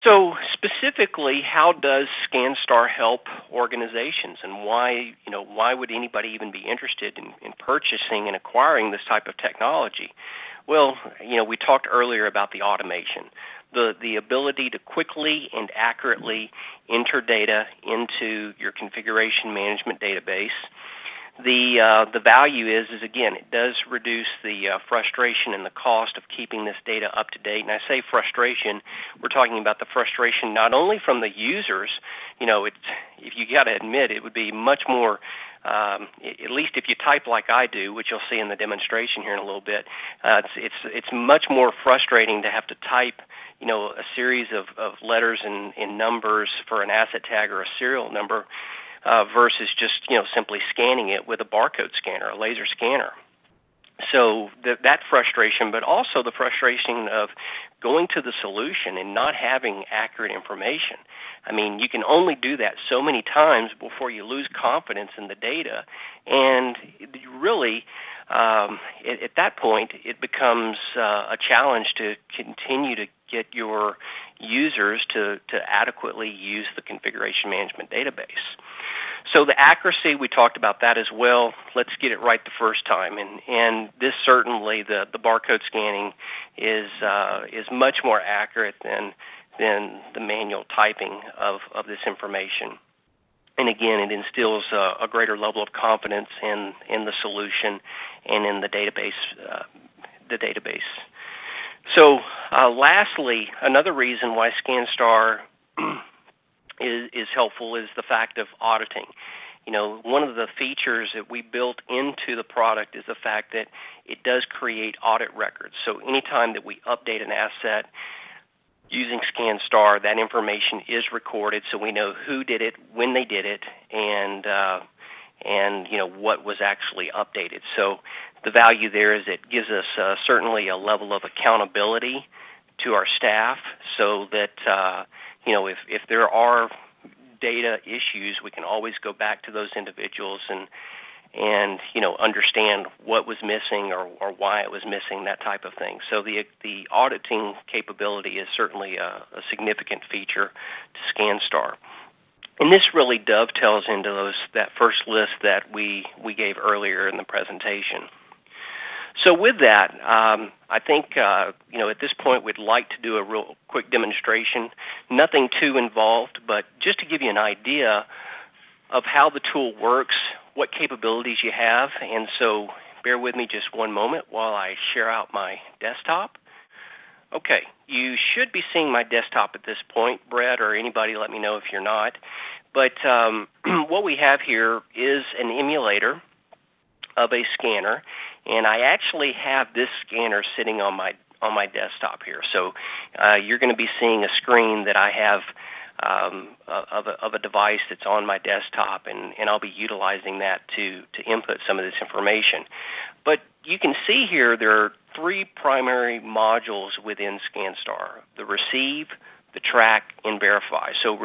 So specifically, how does ScanStar help organizations, and why would anybody even be interested in purchasing and acquiring this type of technology? Well, we talked earlier about the automation, the ability to quickly and accurately enter data into your configuration management database. The value is again, it does reduce the frustration and the cost of keeping this data up to date. And I say frustration, we're talking about the frustration not only from the users. If you got to admit, it would be much more. At least if you type like I do, which you'll see in the demonstration here in a little bit, it's much more frustrating to have to type, a series of letters and numbers for an asset tag or a serial number. Versus just simply scanning it with a barcode scanner, a laser scanner. So that frustration, but also the frustration of going to the solution and not having accurate information. I mean, you can only do that so many times before you lose confidence in the data, and really, at that point, it becomes a challenge to continue to get your users to adequately use the configuration management database. So the accuracy, we talked about that as well. Let's get it right the first time, and this certainly, the barcode scanning is much more accurate than the manual typing of this information. And again, it instills a greater level of confidence in the solution and in the database. So lastly, another reason why ScanStar is helpful is the fact of auditing. One of the features that we built into the product is the fact that it does create audit records. So anytime that we update an asset using ScanStar, that information is recorded, so we know who did it, when they did it, and what was actually updated. So the value there is it gives us certainly a level of accountability to our staff, so that if there are data issues, we can always go back to those individuals and understand what was missing or why it was missing, that type of thing. So the auditing capability is certainly a significant feature to ScanStar. And this really dovetails into that first list that we gave earlier in the presentation. So with that, I think at this point we'd like to do a real quick demonstration. Nothing too involved, but just to give you an idea of how the tool works, what capabilities you have. And so bear with me just one moment while I share out my desktop. Okay, you should be seeing my desktop at this point. Brett or anybody, let me know if you're not. But what we have here is an emulator of a scanner, and I actually have this scanner sitting on my desktop here. So you're going to be seeing a screen that I have of a device that's on my desktop, and I'll be utilizing that to input some of this information. But you can see here there are three primary modules within ScanStar: the receive, the track, and verify. So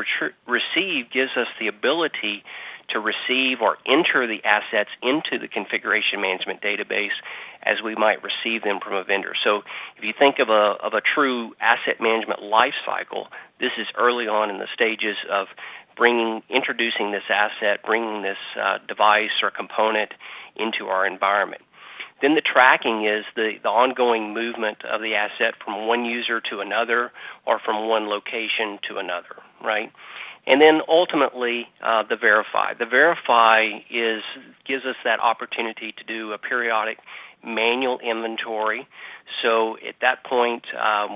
receive gives us the ability to receive or enter the assets into the configuration management database as we might receive them from a vendor. So if you think of a true asset management life cycle, this is early on in the stages of introducing this asset, bringing this device or component into our environment. Then the tracking is the ongoing movement of the asset from one user to another or from one location to another, right? And then ultimately the verify. The verify gives us that opportunity to do a periodic manual inventory. So at that point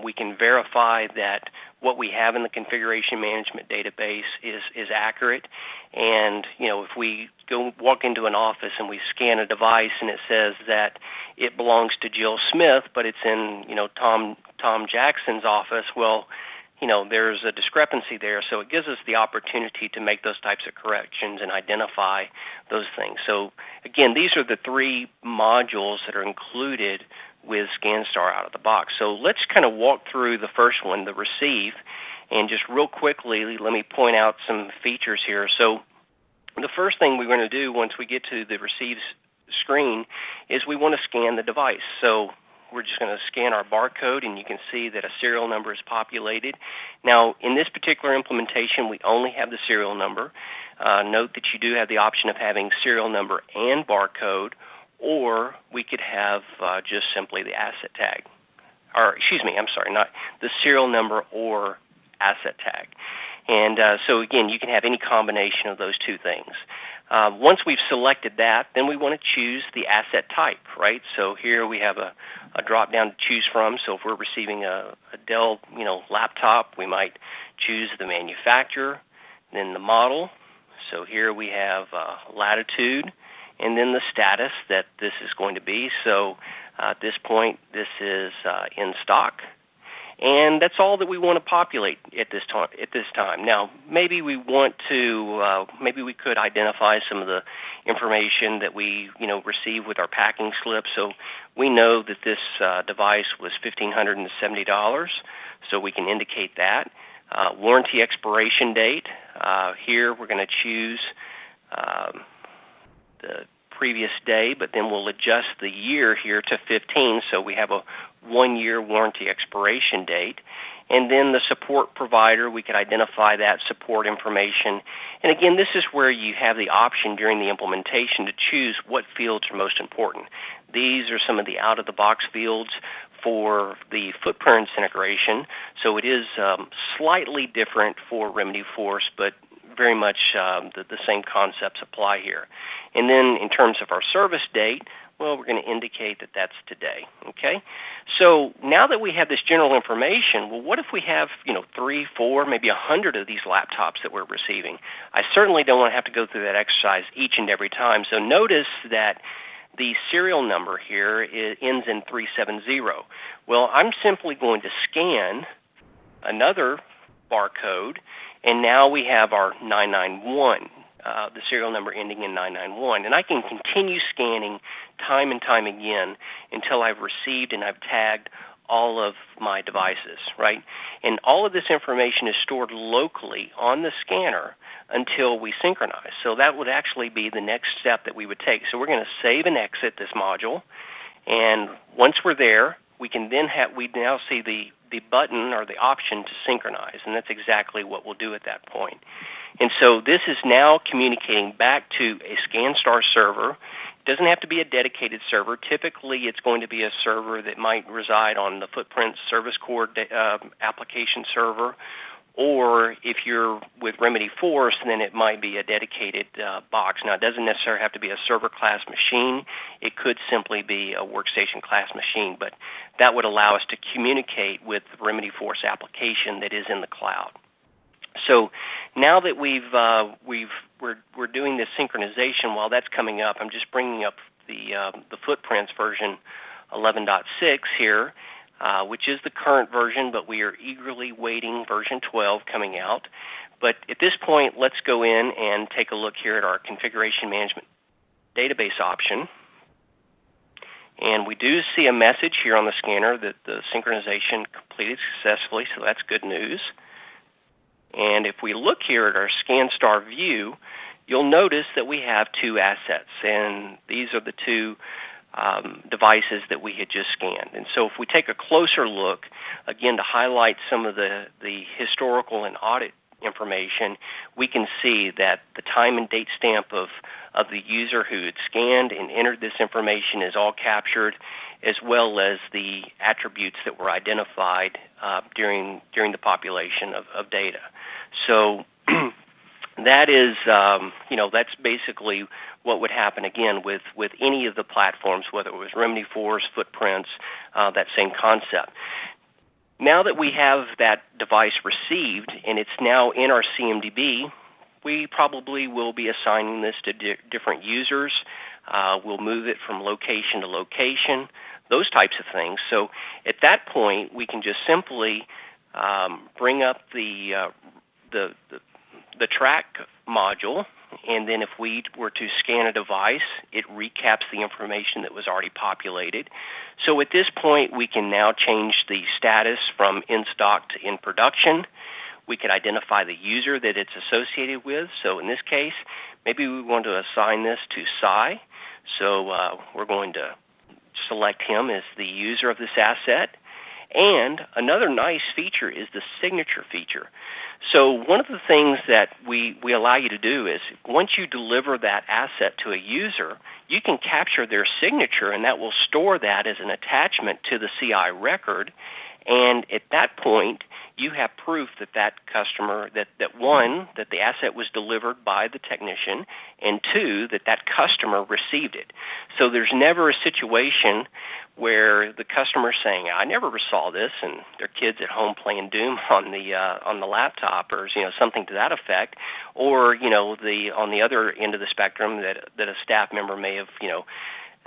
we can verify that what we have in the configuration management database is accurate. And if we walk into an office and we scan a device and it says that it belongs to Jill Smith, but it's in Tom Jackson's office, well, there's a discrepancy there, so it gives us the opportunity to make those types of corrections and identify those things. So again, these are the three modules that are included with ScanStar out of the box. So let's kind of walk through the first one, the receive, and just real quickly let me point out some features here. So the first thing we're going to do once we get to the receive screen is we want to scan the device. So we're just going to scan our barcode, and you can see that a serial number is populated. Now, in this particular implementation, we only have the serial number. Note that you do have the option of having serial number and barcode, or we could have just simply the asset tag. Or, excuse me, I'm sorry, not the serial number or asset tag. And so, again, you can have any combination of those two things. Once we've selected that, then we want to choose the asset type, right? So here we have a drop-down to choose from. So if we're receiving a Dell, laptop, we might choose the manufacturer, then the model. So here we have latitude, and then the status that this is going to be. So at this point, this is in stock. And that's all that we want to populate at this time. Now, maybe we want to, maybe we could identify some of the information that we, receive with our packing slip. So we know that this device was $1,570, so we can indicate that. Warranty expiration date. Here we're going to choose the previous day, but then we'll adjust the year here to 15, so we have a 1-year warranty expiration date. And then the support provider, we could identify that support information. And again, this is where you have the option during the implementation to choose what fields are most important. These are some of the out-of-the-box fields for the footprints integration, so it is slightly different for Remedy Force, but very much the same concepts apply here. And then in terms of our service date, well, we're going to indicate that that's today, okay? So now that we have this general information, well, what if we have, 3, 4, maybe 100 of these laptops that we're receiving? I certainly don't want to have to go through that exercise each and every time. So notice that the serial number here ends in 370. Well, I'm simply going to scan another barcode, and now we have our 991, the serial number ending in 991. And I can continue scanning time and time again until I've received and I've tagged all of my devices, right? And all of this information is stored locally on the scanner until we synchronize. So that would actually be the next step that we would take. So we're going to save and exit this module, and once we're there, we now see the button or the option to synchronize, and that's exactly what we'll do at that point. And so this is now communicating back to a ScanStar server. It doesn't have to be a dedicated server. Typically, it's going to be a server that might reside on the Footprint Service Core application server, or if you're with Remedy Force, then it might be a dedicated box. Now, it doesn't necessarily have to be a server class machine. It could simply be a workstation class machine, but that would allow us to communicate with the Remedy Force application that is in the cloud. So now that we're doing this synchronization, while that's coming up, I'm just bringing up the Footprints version 11.6 here, which is the current version, but we are eagerly waiting version 12 coming out. But at this point, let's go in and take a look here at our configuration management database option. And we do see a message here on the scanner that the synchronization completed successfully, so that's good news. And if we look here at our ScanStar view, you'll notice that we have two assets, and these are the two devices that we had just scanned. And so if we take a closer look, again, to highlight some of the historical and audit information, we can see that the time and date stamp of the user who had scanned and entered this information is all captured, as well as the attributes that were identified during the population of data. So that is, that's basically what would happen, again, with any of the platforms, whether it was Remedy Force, Footprints, that same concept. Now that we have that device received and it's now in our CMDB, we probably will be assigning this to different users. We'll move it from location to location, those types of things. So at that point, we can just simply bring up the track module, and then if we were to scan a device, it recaps the information that was already populated. So at this point, we can now change the status from in stock to in production. We could identify the user that it's associated with. So in this case, maybe we want to assign this to Cy. So we're going to select him as the user of this asset. And another nice feature is the signature feature. So one of the things that we allow you to do is once you deliver that asset to a user, you can capture their signature, and that will store that as an attachment to the CI record. And at that point, you have proof that that customer, that one, that the asset was delivered by the technician, and two, that that customer received it. So there's never a situation where the customer is saying, "I never saw this," and their kids at home playing Doom on the laptop, or something to that effect, or on the other end of the spectrum that a staff member may have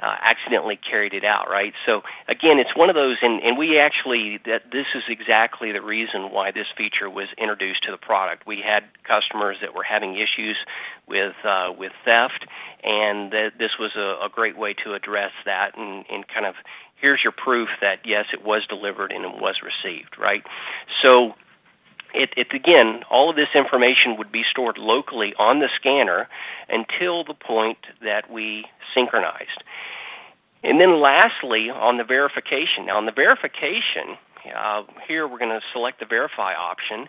accidentally carried it out, right? So again, it's one of those, and we actually, this is exactly the reason why this feature was introduced to the product. We had customers that were having issues with theft, and this was a great way to address that, and kind of, here's your proof that yes, it was delivered and it was received, right? So it again, all of this information would be stored locally on the scanner until the point that we synchronized. And then lastly, on the verification. Now, on the verification, here we're going to select the verify option,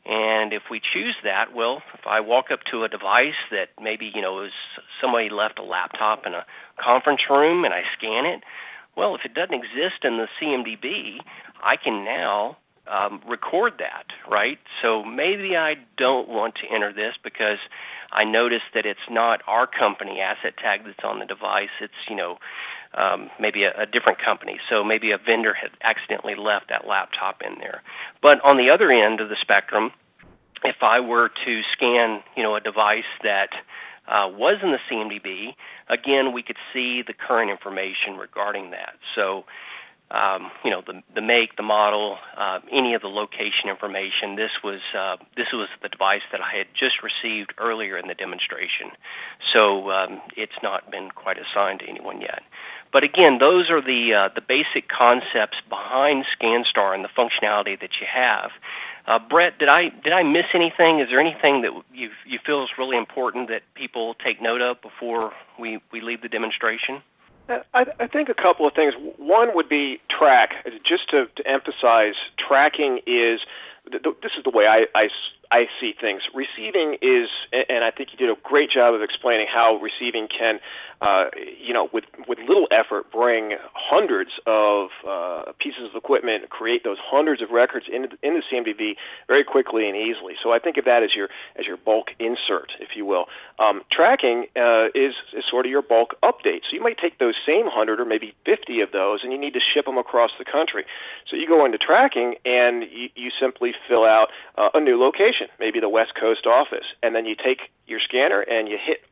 and if we choose that, well, if I walk up to a device that maybe somebody left a laptop in a conference room and I scan it, well, if it doesn't exist in the CMDB, I can now record that, right? So maybe I don't want to enter this because I noticed that it's not our company asset tag that's on the device. It's maybe a different company. So maybe a vendor had accidentally left that laptop in there. But on the other end of the spectrum, if I were to scan a device that was in the CMDB, again, we could see the current information regarding that. So the make, the model, any of the location information. This was the device that I had just received earlier in the demonstration. So it's not been quite assigned to anyone yet. But again, those are the basic concepts behind ScanStar and the functionality that you have. Brett, did I miss anything? Is there anything that you feel is really important that people take note of before we leave the demonstration? I think a couple of things. One would be track. Just to emphasize, tracking is, this is the way I see things. Receiving is, and I think you did a great job of explaining how receiving can, with little effort, bring hundreds of pieces of equipment, create those hundreds of records in the CMDB very quickly and easily. So I think of that as your bulk insert, if you will. Tracking is sort of your bulk update. So you might take those same 100 or maybe 50 of those, and you need to ship them across the country. So you go into tracking, and you simply fill out a new location, maybe the West Coast office, and then you take your scanner and you hit,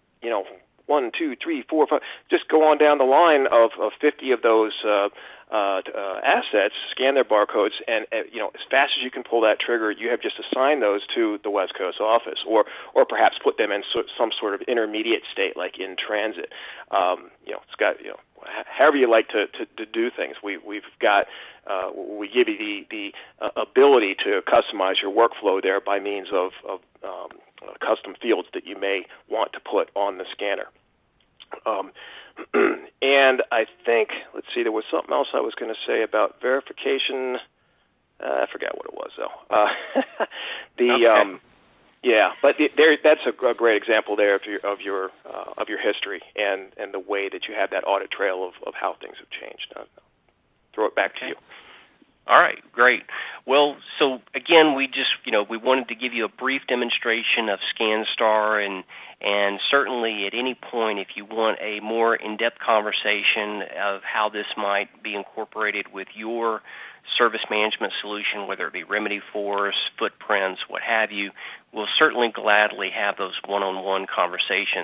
1, 2, 3, 4, 5, just go on down the line of 50 of those assets, scan their barcodes, and as fast as you can pull that trigger, you have just assigned those to the West Coast office, or perhaps put them in some sort of intermediate state, like in transit. It's got however you like to do things. We've got we give you the ability to customize your workflow there by means of custom fields that you may want to put on the scanner. And I think, let's see, there was something else I was going to say about verification. I forgot what it was, though. Okay. Yeah, but that's a great example there of your history and the way that you have that audit trail of how things have changed. I'll throw it back to you. All right, great. Well, so again, we just, we wanted to give you a brief demonstration of ScanStar, and certainly at any point, if you want a more in-depth conversation of how this might be incorporated with your service management solution, whether it be Remedy Force, Footprints, what have you, we'll certainly gladly have those one-on-one conversations.